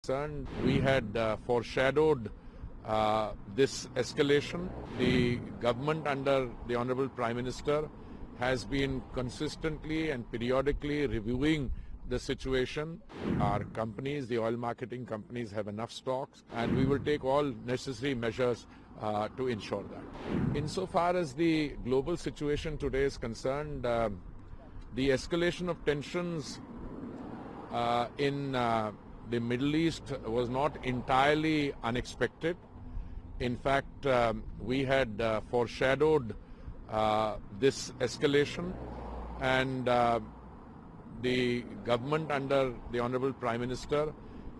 concerned, we had foreshadowed this escalation. The government under the Honorable Prime Minister has been consistently and periodically reviewing the situation. Our companies, the oil marketing companies, have enough stocks, and we will take all necessary measures to ensure that. Insofar as the global situation today is concerned, the escalation of tensions in the Middle East was not entirely unexpected. In fact, we had foreshadowed this escalation, and the government under the Honorable Prime Minister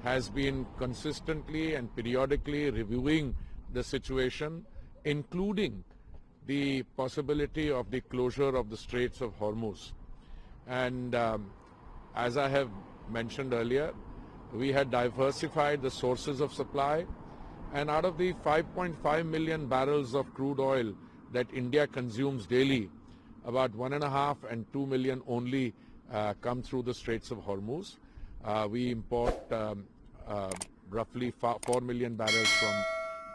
has been consistently and periodically reviewing the situation, including the possibility of the closure of the Straits of Hormuz. And as I have mentioned earlier, we had diversified the sources of supply, and out of the 5.5 million barrels of crude oil that India consumes daily, about 1.5 and 2 million only come through the Straits of Hormuz. We import roughly 4 million barrels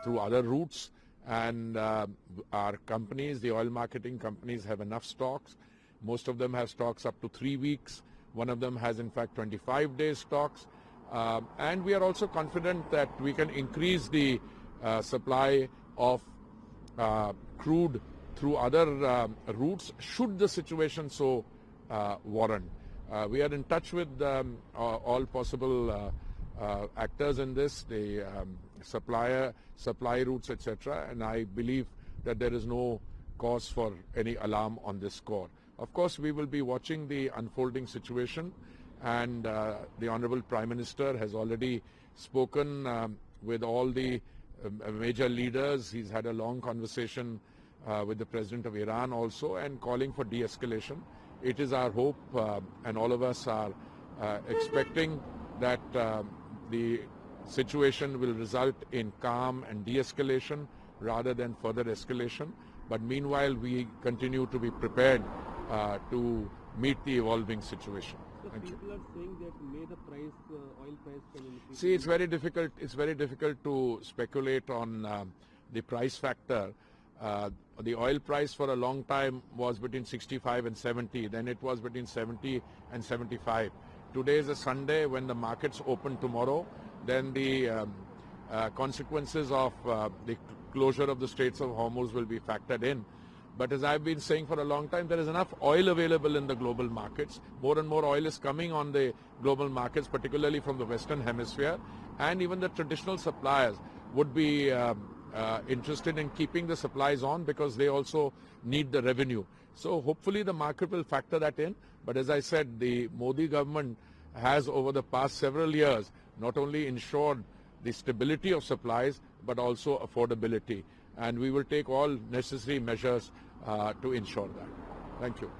through other routes, and our companies, the oil marketing companies, have enough stocks. Most of them have stocks up to 3 weeks. One of them has in fact 25 days stocks. And we are also confident that we can increase the supply of crude through other routes should the situation so warrant. We are in touch with all possible actors in this, the supply routes, etc. And I believe that there is no cause for any alarm on this score. Of course, we will be watching the unfolding situation, and the Honorable Prime Minister has already spoken with all the major leaders. He's had a long conversation with the President of Iran also, and calling for de-escalation. It is our hope, and all of us are expecting that the situation will result in calm and de-escalation rather than further escalation. But meanwhile, we continue to be prepared to meet the evolving situation. Thank you. People are saying that may the price, oil price can increase. See, it's very difficult. It's very difficult to speculate on the price factor. The oil price for a long time was between 65 and 70. Then it was between 70 and 75. Today is a Sunday. When the markets open tomorrow, then the consequences of the closure of the Straits of Hormuz will be factored in. But as I've been saying for a long time, there is enough oil available in the global markets. More and more oil is coming on the global markets, particularly from the Western Hemisphere. And even the traditional suppliers would be interested in keeping the supplies on because they also need the revenue. So hopefully the market will factor that in. But as I said, the Modi government has over the past several years not only ensured the stability of supplies but also affordability. And we will take all necessary measures to ensure that. Thank you.